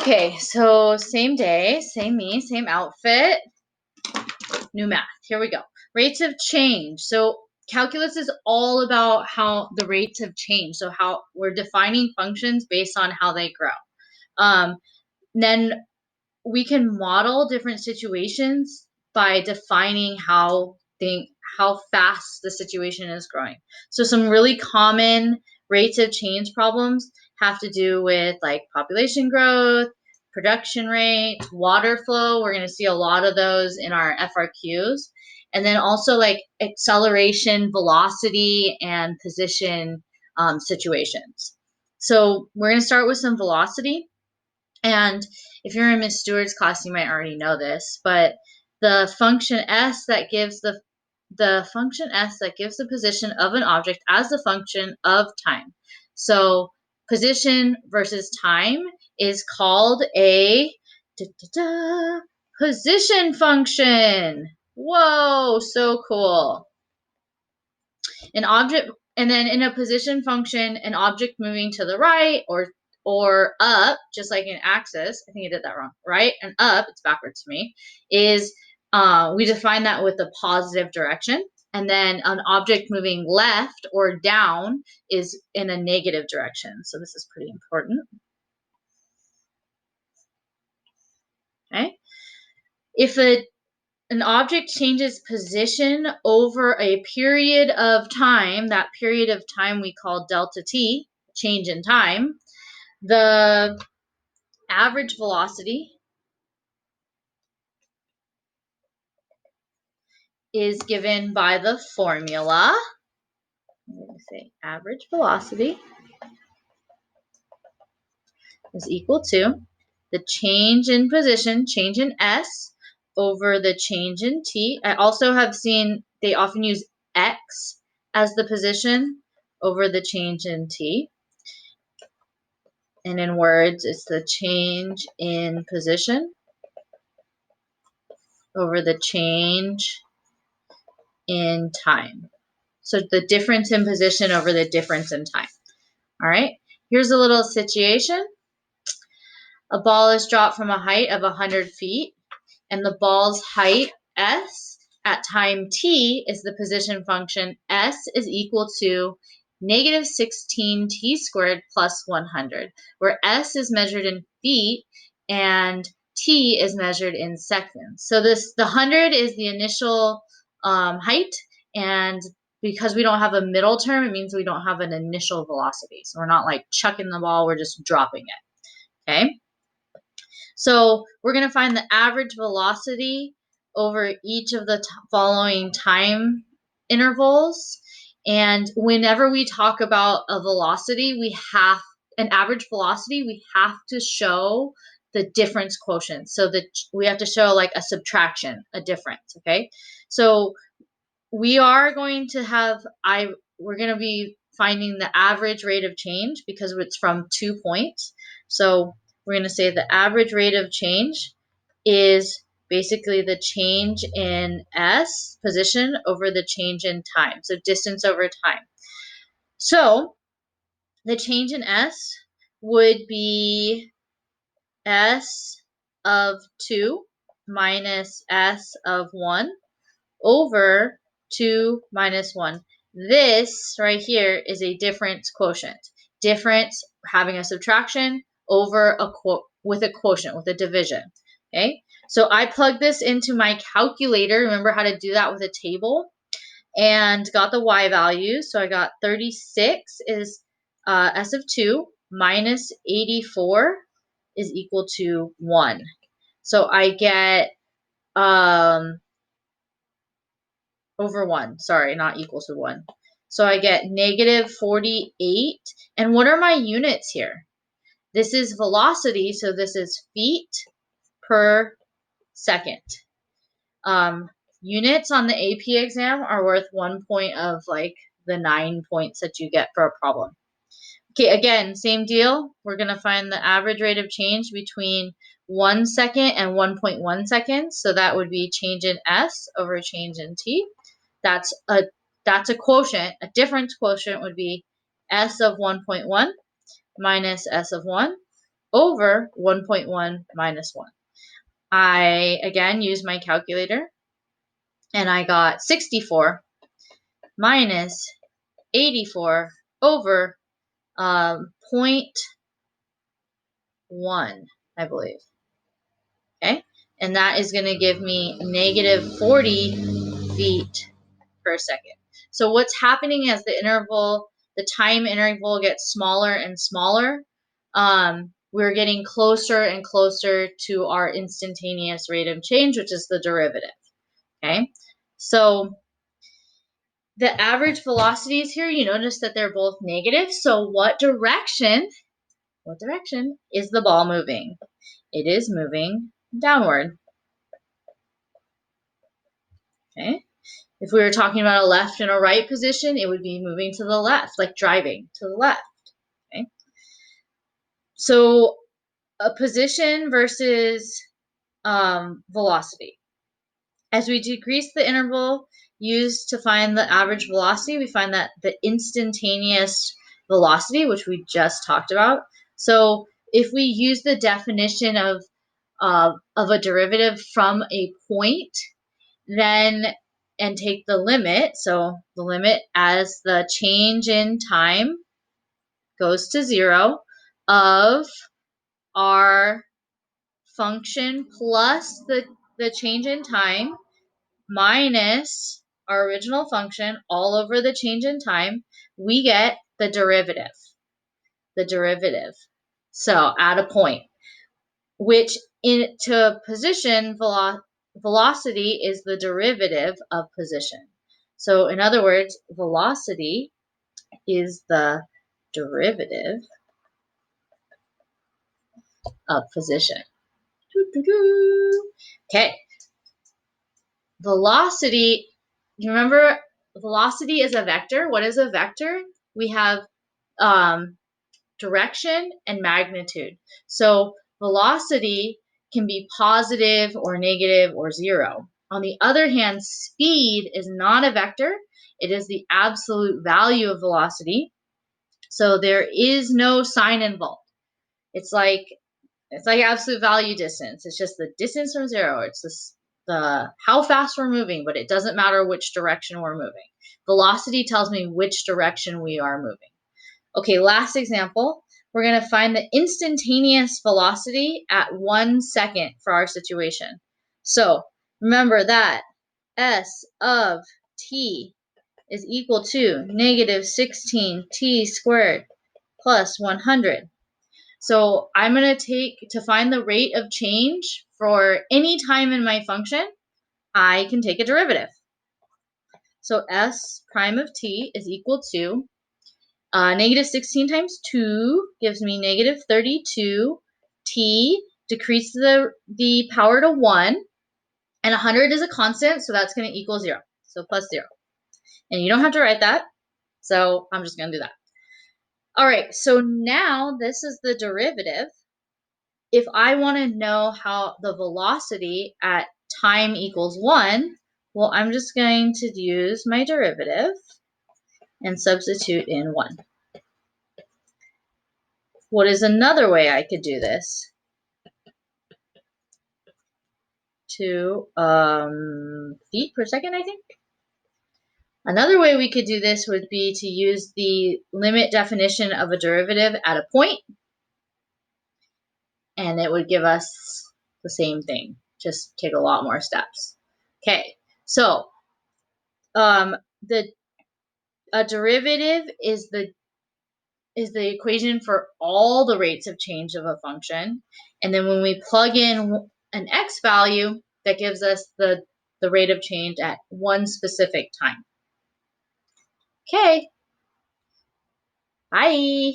Okay, so same day, same me, same outfit, new math. Here we go. Rates of change. So calculus is all about how the rates have changed. So how we're defining functions based on how they grow. Um, then we can model different situations by defining how fast the situation is growing. So some really common rates of change problems have to do with like population growth, production rate, water flow. We're going to see a lot of those in our FRQs. And then also like acceleration, velocity, and position situations. So we're going to start with some velocity. And if you're in Miss Stewart's class, you might already know this, but the function s that gives the function s that gives the position of an object as the function of time. So position versus time is called a position function. Whoa, so cool. An object, and then in a position function, an object moving to the right or up, just like an axis. I think I did that wrong. Right and up, it's backwards to me, is we define that with the positive direction. And then an object moving left or down is in a negative direction. So this is pretty important. Okay. If an object changes position over a period of time, that period of time we call delta t, change in time, the average velocity is given by the formula. I'm going to say average velocity is equal to the change in position, change in s, over the change in t. I also have seen they often use x as the position over the change in t. And in words, it's the change in position over the change in time. So the difference in position over the difference in time. All right, here's a little situation. A ball is dropped from a height of 100 feet, and the ball's height, s, at time t is the position function. S is equal to negative 16 t squared plus 100, where s is measured in feet and t is measured in seconds. So the 100 is the initial height, and because we don't have a middle term, it means we don't have an initial velocity. So we're not like chucking the ball, we're just dropping it. Okay. So we're going to find the average velocity over each of the following time intervals. And whenever we talk about a velocity, an average velocity, we have to show the difference quotient. So that we have to show like a subtraction, a difference, okay? So we are going to we're going to be finding the average rate of change because it's from 2 points. So we're going to say the average rate of change is basically the change in s, position, over the change in time. So distance over time. So the change in s would be s of 2 minus s of 1 over 2 minus 1. This right here is a difference quotient. Difference having a subtraction over with a quotient, with a division. Okay, so I plugged this into my calculator. Remember how to do that with a table, and got the y values. So I got 36 is s of 2 minus 84 is equal to 1. So I get over 1. Sorry, not equal to 1. So I get negative 48. And what are my units here? This is velocity, so this is feet per second. Units on the AP exam are worth 1 point of like the 9 points that you get for a problem. Okay, again, same deal. We're going to find the average rate of change between 1 second and 1.1 seconds. So that would be change in S over change in T. That's a quotient. A difference quotient would be S of 1.1 minus S of 1 over 1.1 minus 1. I, again, used my calculator, and I got 64 minus 84 over 0.1, I believe. Okay, and that is going to give me negative 40 feet per second. So what's happening as the time interval gets smaller and smaller, we're getting closer and closer to our instantaneous rate of change, which is the derivative. Okay, so the average velocities here, you notice that they're both negative. So what direction is the ball moving? It is moving downward. Okay. If we were talking about a left and a right position, it would be moving to the left, like driving to the left. Okay. So a position versus velocity. As we decrease the interval used to find the average velocity, we find that the instantaneous velocity, which we just talked about. So if we use the definition of a derivative from a point, then and take the limit, so the limit as the change in time goes to 0 of our function plus the change in time minus our original function all over the change in time, we get the derivative. The derivative. So at a point, which to position velocity is the derivative of position. So in other words, velocity is the derivative of position. Okay. Velocity, you remember velocity is a vector. What is a vector? We have direction and magnitude. So velocity can be positive or negative or 0. On the other hand, speed is not a vector. It is the absolute value of velocity. So there is no sign involved. It's like absolute value distance. It's just the distance from 0. It's the how fast we're moving, but it doesn't matter which direction we're moving. Velocity tells me which direction we are moving. Okay, last example. We're going to find the instantaneous velocity at 1 second for our situation. So remember that s of t is equal to negative 16t squared plus 100. So I'm going to find the rate of change for any time in my function, I can take a derivative. So s prime of t is equal to negative 16 times 2 gives me negative 32. T decrease the power to 1. And 100 is a constant, so that's going to equal 0. So plus 0. And you don't have to write that, so I'm just going to do that. All right, so now this is the derivative. If I want to know how the velocity at time equals 1, well, I'm just going to use my derivative and substitute in 1. What is another way I could do this? To feet per second, I think. Another way we could do this would be to use the limit definition of a derivative at a point, and it would give us the same thing, just take a lot more steps. Okay, so a derivative is the equation for all the rates of change of a function, and then when we plug in an x value, that gives us the rate of change at one specific time. Okay, bye.